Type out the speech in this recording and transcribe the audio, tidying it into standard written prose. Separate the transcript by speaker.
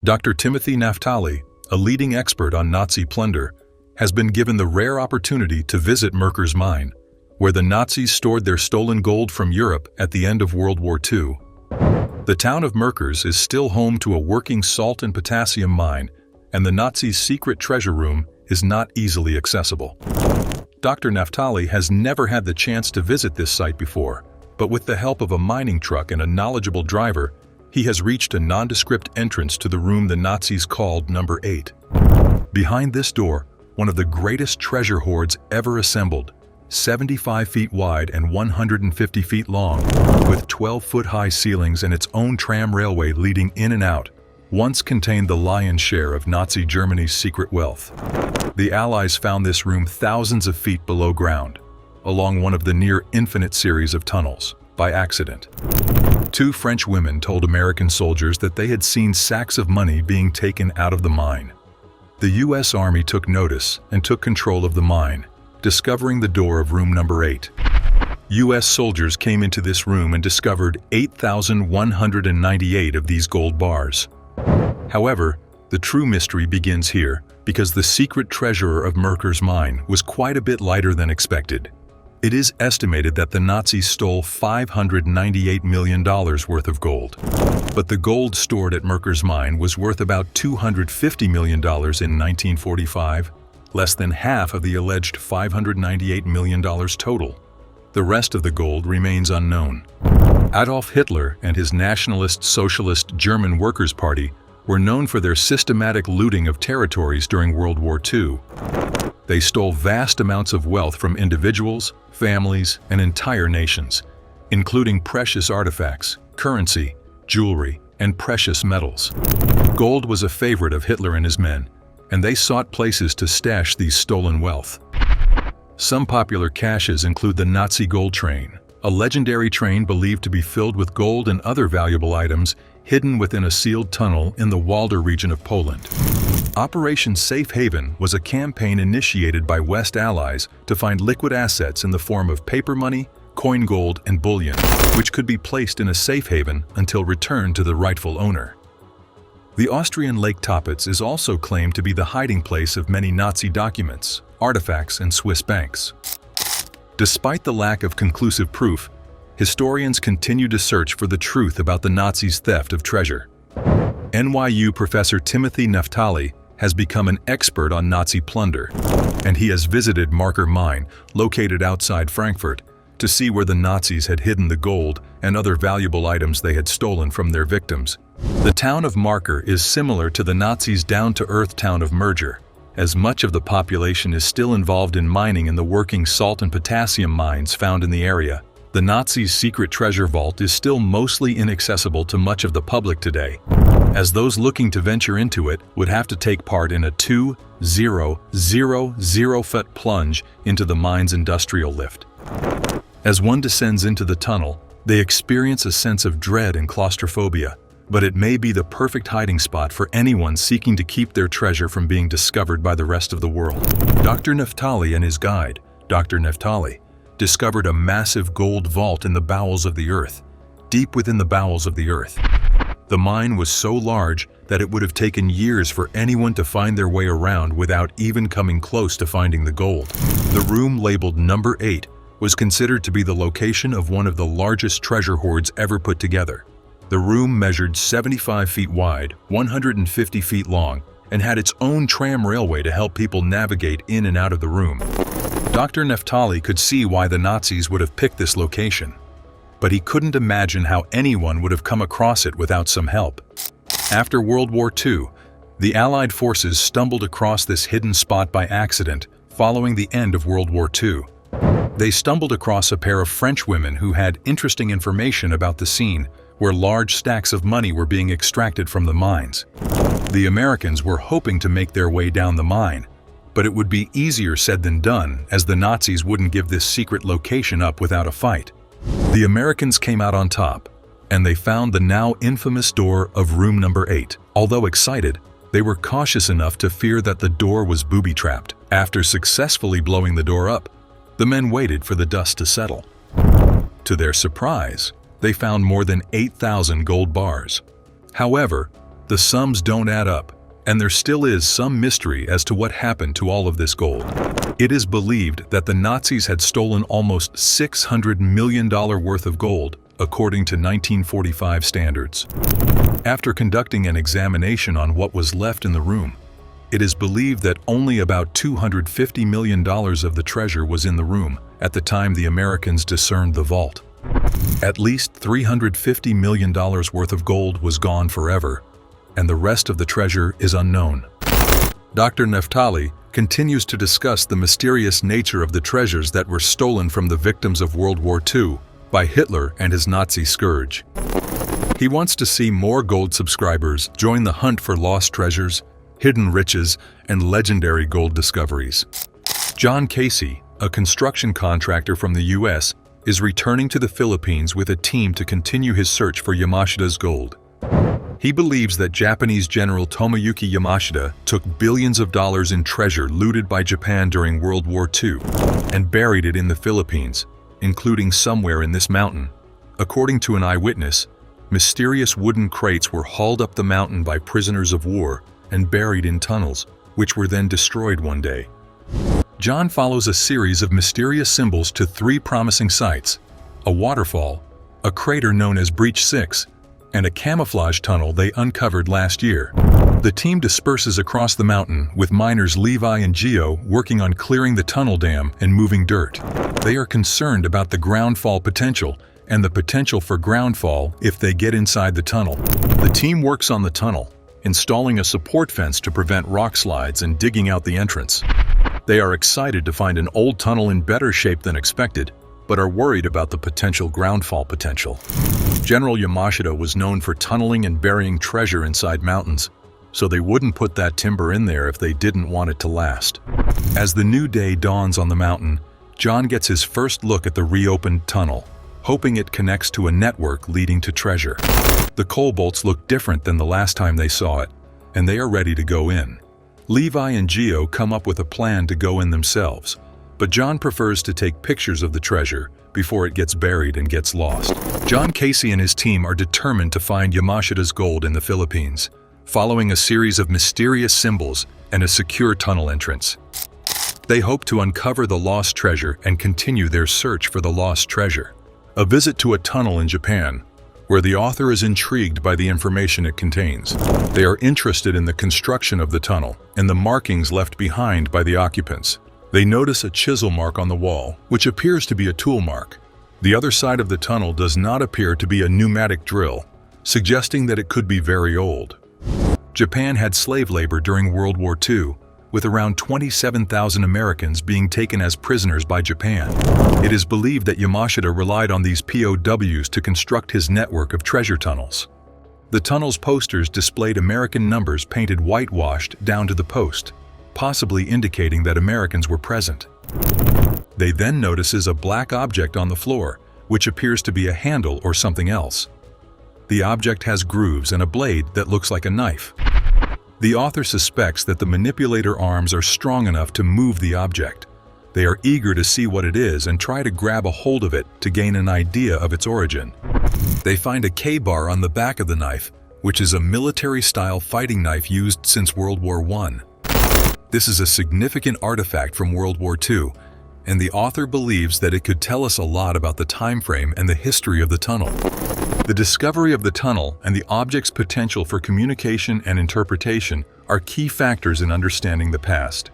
Speaker 1: Dr. Timothy Naftali, a leading expert on Nazi plunder, has been given the rare opportunity to visit Merkers mine, where the Nazis stored their stolen gold from Europe at the end of World War II. The town of Merkers is still home to a working salt and potassium mine, and the Nazis' secret treasure room is not easily accessible. Dr. Naftali has never had the chance to visit this site before, but with the help of a mining truck and a knowledgeable driver, he has reached a nondescript entrance to the room the Nazis called Number 8. Behind this door, one of the greatest treasure hoards ever assembled, 75 feet wide and 150 feet long, with 12-foot-high ceilings and its own tram railway leading in and out, once contained the lion's share of Nazi Germany's secret wealth. The Allies found this room thousands of feet below ground, along one of the near-infinite series of tunnels, by accident. Two French women told American soldiers that they had seen sacks of money being taken out of the mine. The U.S. Army took notice and took control of the mine, discovering the door of room number 8. U.S. soldiers came into this room and discovered 8,198 of these gold bars. However, the true mystery begins here because the secret treasurer of Merkers mine was quite a bit lighter than expected. It is estimated that the Nazis stole $598 million worth of gold. But the gold stored at Merkers mine was worth about $250 million in 1945, less than half of the alleged $598 million total. The rest of the gold remains unknown. Adolf Hitler and his Nationalist Socialist German Workers' Party were known for their systematic looting of territories during World War II. They stole vast amounts of wealth from individuals, families, and entire nations, including precious artifacts, currency, jewelry, and precious metals. Gold was a favorite of Hitler and his men, and they sought places to stash these stolen wealth. Some popular caches include the Nazi gold train, a legendary train believed to be filled with gold and other valuable items hidden within a sealed tunnel in the Walder region of Poland. Operation Safe Haven was a campaign initiated by West Allies to find liquid assets in the form of paper money, coin gold, and bullion, which could be placed in a safe haven until returned to the rightful owner. The Austrian Lake Toppitz is also claimed to be the hiding place of many Nazi documents, artifacts, and Swiss banks. Despite the lack of conclusive proof, historians continue to search for the truth about the Nazis' theft of treasure. NYU professor Timothy Naftali has become an expert on Nazi plunder, and he has visited Merkers mine, located outside Frankfurt, to see where the Nazis had hidden the gold and other valuable items they had stolen from their victims. The town of Merkers is similar to the Nazis' down-to-earth town of Merger, as much of the population is still involved in mining in the working salt and potassium mines found in the area. The Nazis' secret treasure vault is still mostly inaccessible to much of the public today, as those looking to venture into it would have to take part in a 2,000-foot plunge into the mine's industrial lift. As one descends into the tunnel, they experience a sense of dread and claustrophobia, but it may be the perfect hiding spot for anyone seeking to keep their treasure from being discovered by the rest of the world. Dr. Naftali and his guide, Dr. Naftali, discovered a massive gold vault in the bowels of the earth, deep within the bowels of the earth. The mine was so large that it would have taken years for anyone to find their way around without even coming close to finding the gold. The room labeled Number 8 was considered to be the location of one of the largest treasure hoards ever put together. The room measured 75 feet wide, 150 feet long, and had its own tram railway to help people navigate in and out of the room. Dr. Naftali could see why the Nazis would have picked this location, but he couldn't imagine how anyone would have come across it without some help. After World War II, the Allied forces stumbled across this hidden spot by accident following the end of World War II. They stumbled across a pair of French women who had interesting information about the scene where large stacks of money were being extracted from the mines. The Americans were hoping to make their way down the mine, but it would be easier said than done as the Nazis wouldn't give this secret location up without a fight. The Americans came out on top, and they found the now infamous door of room number 8. Although excited, they were cautious enough to fear that the door was booby-trapped. After successfully blowing the door up, the men waited for the dust to settle. To their surprise, they found more than 8,000 gold bars. However, The sums don't add up, and there still is some mystery as to what happened to all of this gold. It is believed that the Nazis had stolen almost $600 million worth of gold, according to 1945 standards. After conducting an examination on what was left in the room, it is believed that only about $250 million of the treasure was in the room at the time the Americans discerned the vault. At least $350 million worth of gold was gone forever, and the rest of the treasure is unknown. Dr. Neftali continues to discuss the mysterious nature of the treasures that were stolen from the victims of World War II by Hitler and his Nazi scourge. He wants to see more gold subscribers join the hunt for lost treasures, hidden riches, and legendary gold discoveries. John Casey, a construction contractor from the U.S., is returning to the Philippines with a team to continue his search for Yamashita's gold. He believes that Japanese General Tomoyuki Yamashita took billions of dollars in treasure looted by Japan during World War II and buried it in the Philippines, including somewhere in this mountain. According to an eyewitness, mysterious wooden crates were hauled up the mountain by prisoners of war and buried in tunnels, which were then destroyed one day. John follows a series of mysterious symbols to 3 promising sites: a waterfall, a crater known as Breach 6, and a camouflage tunnel they uncovered last year. The team disperses across the mountain with miners Levi and Gio working on clearing the tunnel dam and moving dirt. They are concerned about the groundfall potential and the potential for groundfall if they get inside the tunnel. The team works on the tunnel, installing a support fence to prevent rock slides and digging out the entrance. They are excited to find an old tunnel in better shape than expected, but are worried about the potential groundfall potential. General Yamashita was known for tunneling and burying treasure inside mountains, so they wouldn't put that timber in there if they didn't want it to last. As the new day dawns on the mountain, John gets his first look at the reopened tunnel, hoping it connects to a network leading to treasure. The coal bolts look different than the last time they saw it, and they are ready to go in. Levi and Gio come up with a plan to go in themselves, but John prefers to take pictures of the treasure before it gets buried and gets lost. John Casey and his team are determined to find Yamashita's gold in the Philippines, following a series of mysterious symbols and a secure tunnel entrance. They hope to uncover the lost treasure and continue their search for the lost treasure. A visit to a tunnel in Japan, where the author is intrigued by the information it contains. They are interested in the construction of the tunnel and the markings left behind by the occupants. They notice a chisel mark on the wall, which appears to be a tool mark. The other side of the tunnel does not appear to be a pneumatic drill, suggesting that it could be very old. Japan had slave labor during World War II, with around 27,000 Americans being taken as prisoners by Japan. It is believed that Yamashita relied on these POWs to construct his network of treasure tunnels. The tunnel's posters displayed American numbers painted whitewashed down to the post, possibly indicating that Americans were present. They then notices a black object on the floor, which appears to be a handle or something else. The object has grooves and a blade that looks like a knife. The author suspects that the manipulator arms are strong enough to move the object. They are eager to see what it is and try to grab a hold of it to gain an idea of its origin. They find a K-bar on the back of the knife, which is a military-style fighting knife used since World War I. This is a significant artifact from World War II, and the author believes that it could tell us a lot about the time frame and the history of the tunnel. The discovery of the tunnel and the object's potential for communication and interpretation are key factors in understanding the past.